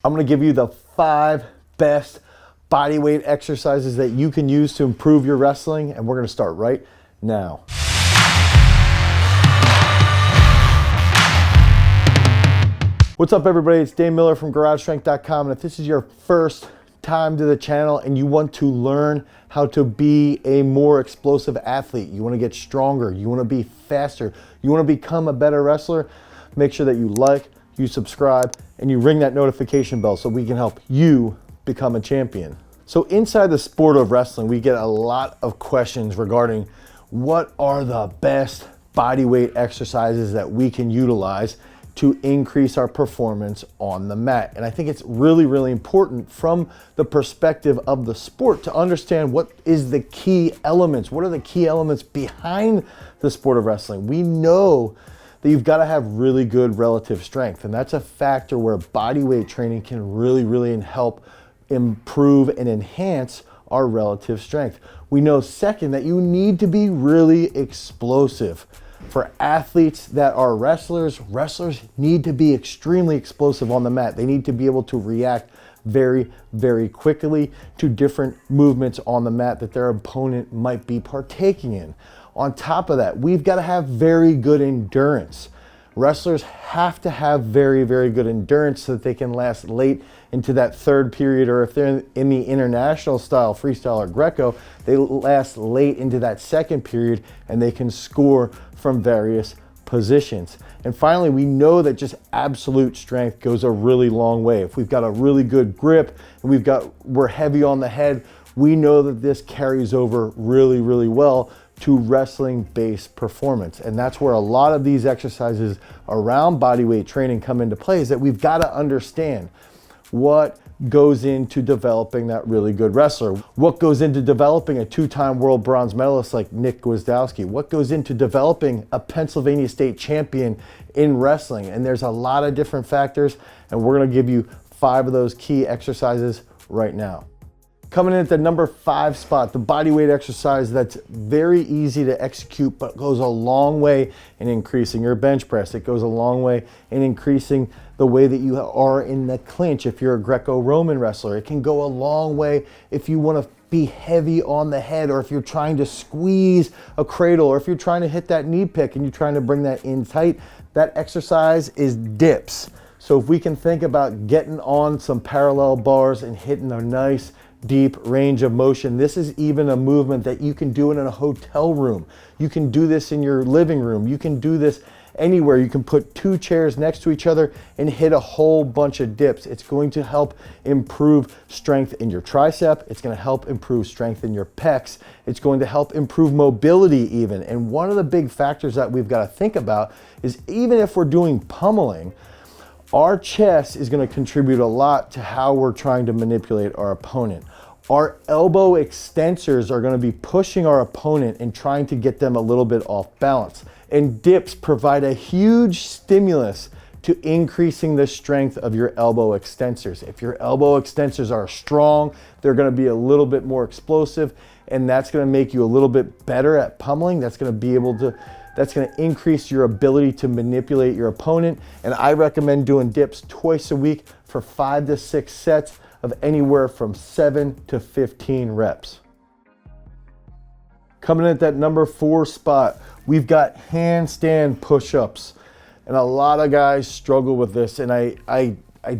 I'm gonna give you the 5 best body weight exercises that you can use to improve your wrestling, and we're gonna start right now. What's up, everybody? It's Dane Miller from GarageStrength.com, and if this is your first time to the channel and you want to learn how to be a more explosive athlete, you want to get stronger, you want to be faster, you want to become a better wrestler, make sure that you like, you subscribe, and you ring that notification bell so we can help you become a champion. So inside the sport of wrestling, we get a lot of questions regarding what are the best body weight exercises that we can utilize to increase our performance on the mat. And I think it's really, really important from the perspective of the sport to understand what is the key elements. What are the key elements behind the sport of wrestling? We know that you've got to have really good relative strength, and that's a factor where body weight training can really, really help improve and enhance our relative strength. We know, second, that you need to be really explosive. For athletes that are wrestlers need to be extremely explosive on the mat. They need to be able to react very, very quickly to different movements on the mat that their opponent might be partaking in. On top of that, we've got to have very good endurance. Wrestlers have to have very, very good endurance so that they can last late into that third period, or if they're in the international style, freestyle or Greco, they last late into that second period and they can score from various positions. And finally, we know that just absolute strength goes a really long way. If we've got a really good grip and we're heavy on the head, we know that this carries over really, really well to wrestling-based performance. And that's where a lot of these exercises around bodyweight training come into play, is that we've got to understand what goes into developing that really good wrestler. What goes into developing a 2-time world bronze medalist like Nick Gwiazdowski? What goes into developing a Pennsylvania state champion in wrestling? And there's a lot of different factors, and we're gonna give you 5 of those key exercises right now. Coming in at the number 5 spot, the bodyweight exercise that's very easy to execute but goes a long way in increasing your bench press. It goes a long way in increasing the way that you are in the clinch if you're a Greco-Roman wrestler. It can go a long way if you want to be heavy on the head, or if you're trying to squeeze a cradle, or if you're trying to hit that knee pick and you're trying to bring that in tight. That exercise is dips. So if we can think about getting on some parallel bars and hitting a nice deep range of motion. This is even a movement that you can do in a hotel room. You can do this in your living room. You can do this anywhere. You can put 2 chairs next to each other and hit a whole bunch of dips. It's going to help improve strength in your tricep. It's going to help improve strength in your pecs. It's going to help improve mobility even. And one of the big factors that we've got to think about is, even if we're doing pummeling, our chest is going to contribute a lot to how we're trying to manipulate our opponent. Our elbow extensors are going to be pushing our opponent and trying to get them a little bit off balance. And dips provide a huge stimulus to increasing the strength of your elbow extensors. If your elbow extensors are strong, they're going to be a little bit more explosive, and that's going to make you a little bit better at pummeling. That's going to increase your ability to manipulate your opponent. And I recommend doing dips twice a week for 5 to 6 sets of anywhere from 7 to 15 reps. Coming in at that number 4 spot, we've got handstand push-ups. And a lot of guys struggle with this, and I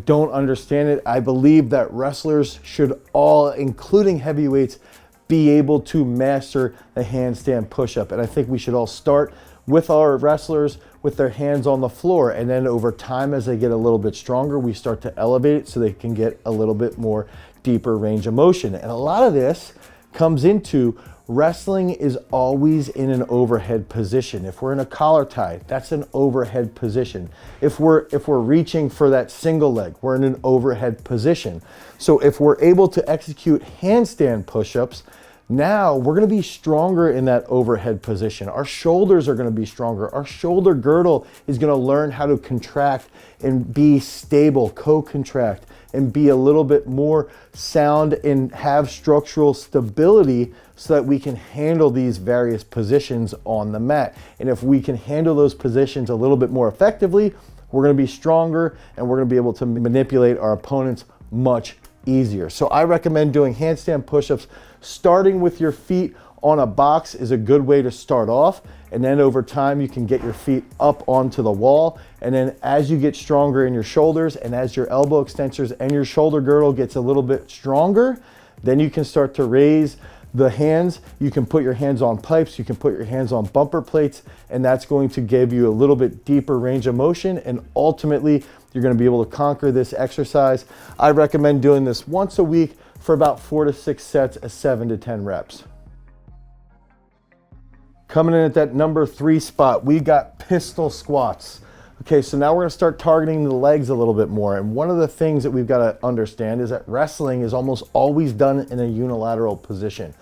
don't understand it. I believe that wrestlers should all, including heavyweights, be able to master the handstand push-up. And I think we should all start with our wrestlers with their hands on the floor, and then over time, as they get a little bit stronger, we start to elevate it so they can get a little bit more deeper range of motion. And a lot of this comes into wrestling is always in an overhead position. If we're in a collar tie, that's an overhead position. If we're reaching for that single leg, we're in an overhead position. So if we're able to execute handstand push-ups, now we're going to be stronger in that overhead position. Our shoulders are going to be stronger. Our shoulder girdle is going to learn how to contract and be stable, co-contract, and be a little bit more sound and have structural stability so that we can handle these various positions on the mat. And if we can handle those positions a little bit more effectively, we're gonna be stronger and we're gonna be able to manipulate our opponents much easier. So I recommend doing handstand push-ups. Starting with your feet on a box is a good way to start off, and then over time you can get your feet up onto the wall, and then as you get stronger in your shoulders and as your elbow extensors and your shoulder girdle gets a little bit stronger, then you can start to raise the hands. You can put your hands on pipes, you can put your hands on bumper plates, and that's going to give you a little bit deeper range of motion, and ultimately you're going to be able to conquer this exercise. I recommend doing this once a week for about 4 to 6 sets of 7 to 10 reps. Coming in at that number 3 spot, we got pistol squats. Okay, so now we're gonna start targeting the legs a little bit more. And one of the things that we've gotta understand is that wrestling is almost always done in a unilateral position.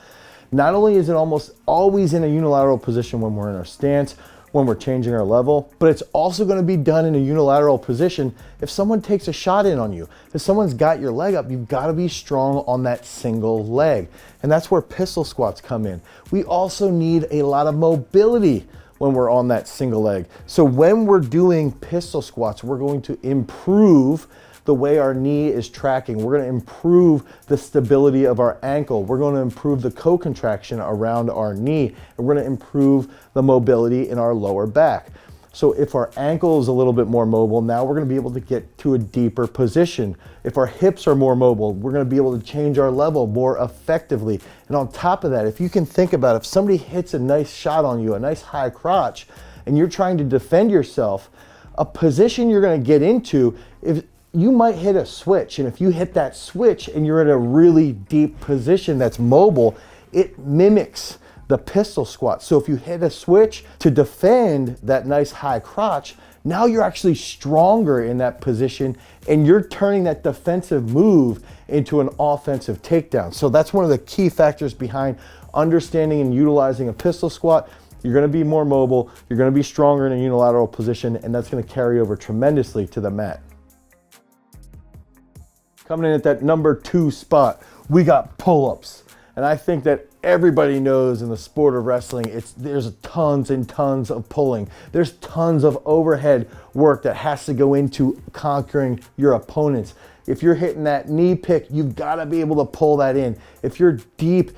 Not only is it almost always in a unilateral position when we're in our stance, when we're changing our level, but it's also gonna be done in a unilateral position if someone takes a shot in on you. If someone's got your leg up, you've gotta be strong on that single leg. And that's where pistol squats come in. We also need a lot of mobility when we're on that single leg. So when we're doing pistol squats, we're going to improve the way our knee is tracking. We're gonna improve the stability of our ankle. We're gonna improve the co-contraction around our knee. And we're gonna improve the mobility in our lower back. So if our ankle is a little bit more mobile, now we're gonna be able to get to a deeper position. If our hips are more mobile, we're gonna be able to change our level more effectively. And on top of that, if you can think about it, if somebody hits a nice shot on you, a nice high crotch, and you're trying to defend yourself, a position you're gonna get into, if you might hit a switch, and if you hit that switch and you're in a really deep position that's mobile, it mimics the pistol squat. So if you hit a switch to defend that nice high crotch, now you're actually stronger in that position and you're turning that defensive move into an offensive takedown. So that's one of the key factors behind understanding and utilizing a pistol squat. You're gonna be more mobile, you're gonna be stronger in a unilateral position, and that's gonna carry over tremendously to the mat. Coming in at that number 2 spot, we got pull-ups. And I think that everybody knows in the sport of wrestling, there's tons and tons of pulling. There's tons of overhead work that has to go into conquering your opponents. If you're hitting that knee pick, you've gotta be able to pull that in. If you're deep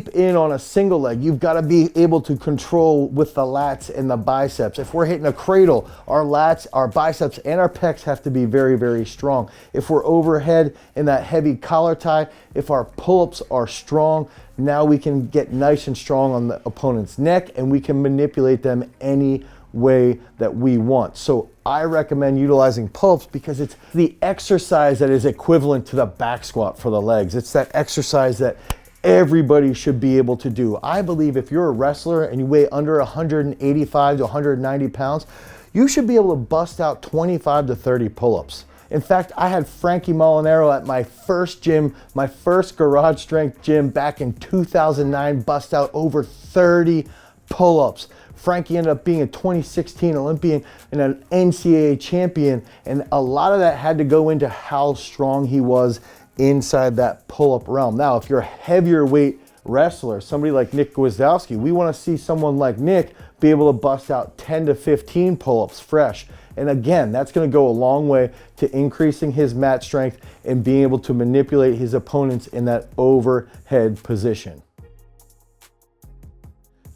in on a single leg, you've got to be able to control with the lats and the biceps. If we're hitting a cradle, our lats, our biceps, and our pecs have to be very, very strong. If we're overhead in that heavy collar tie, if our pull-ups are strong, now we can get nice and strong on the opponent's neck and we can manipulate them any way that we want. So I recommend utilizing pull-ups because it's the exercise that is equivalent to the back squat for the legs. It's that exercise that everybody should be able to do. I believe if you're a wrestler and you weigh under 185 to 190 pounds, you should be able to bust out 25 to 30 pull-ups. In fact, I had Frankie Molinaro at my first gym, my first garage strength gym back in 2009, bust out over 30 pull-ups. Frankie ended up being a 2016 Olympian and an NCAA champion, and a lot of that had to go into how strong he was inside that pull-up realm. Now, if you're a heavier weight wrestler, somebody like Nick Gwiazdowski, we want to see someone like Nick be able to bust out 10 to 15 pull-ups fresh. And again, that's going to go a long way to increasing his mat strength and being able to manipulate his opponents in that overhead position.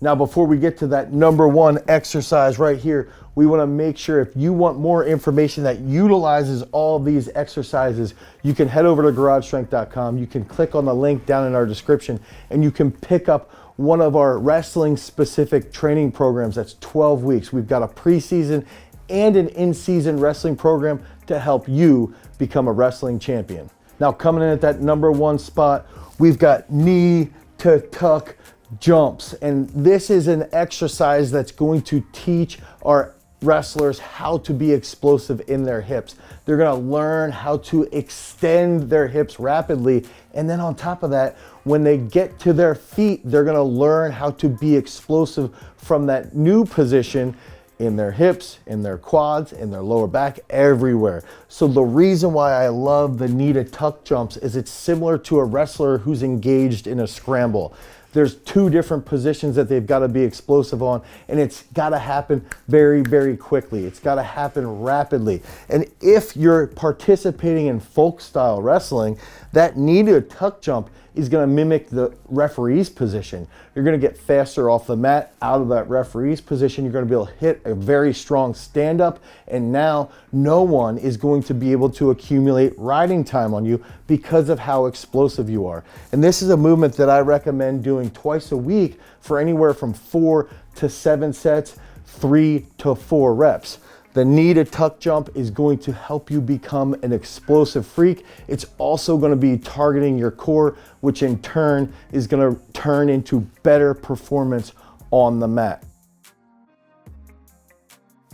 Now, before we get to that number 1 exercise right here, we want to make sure if you want more information that utilizes all these exercises, you can head over to garagestrength.com. You can click on the link down in our description and you can pick up one of our wrestling specific training programs. That's 12 weeks. We've got a preseason and an in-season wrestling program to help you become a wrestling champion. Now, coming in at that number 1 spot, we've got knee to tuck jumps. And this is an exercise that's going to teach our wrestlers how to be explosive in their hips. They're going to learn how to extend their hips rapidly. And then on top of that, when they get to their feet, they're going to learn how to be explosive from that new position in their hips, in their quads, in their lower back, everywhere. So the reason why I love the knee to tuck jumps is it's similar to a wrestler who's engaged in a scramble. there's 2 different positions that they've got to be explosive on, and it's got to happen very, very quickly. It's got to happen rapidly. And if you're participating in folk style wrestling, that knee to tuck jump is going to mimic the referee's position. You're going to get faster off the mat out of that referee's position. You're going to be able to hit a very strong stand up, and now no one is going to be able to accumulate riding time on you because of how explosive you are. And this is a movement that I recommend doing twice a week for anywhere from 4 to 7 sets, 3 to 4 reps. The knee to tuck jump is going to help you become an explosive freak. It's also going to be targeting your core, which in turn is going to turn into better performance on the mat.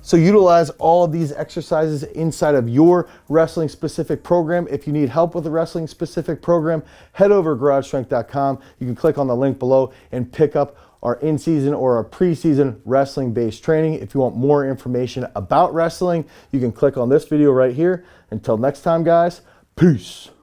So utilize all of these exercises inside of your wrestling specific program. If you need help with a wrestling specific program, head over to garagestrength.com. You can click on the link below and pick up our in-season or our pre-season wrestling-based training. If you want more information about wrestling, you can click on this video right here. Until next time, guys, peace.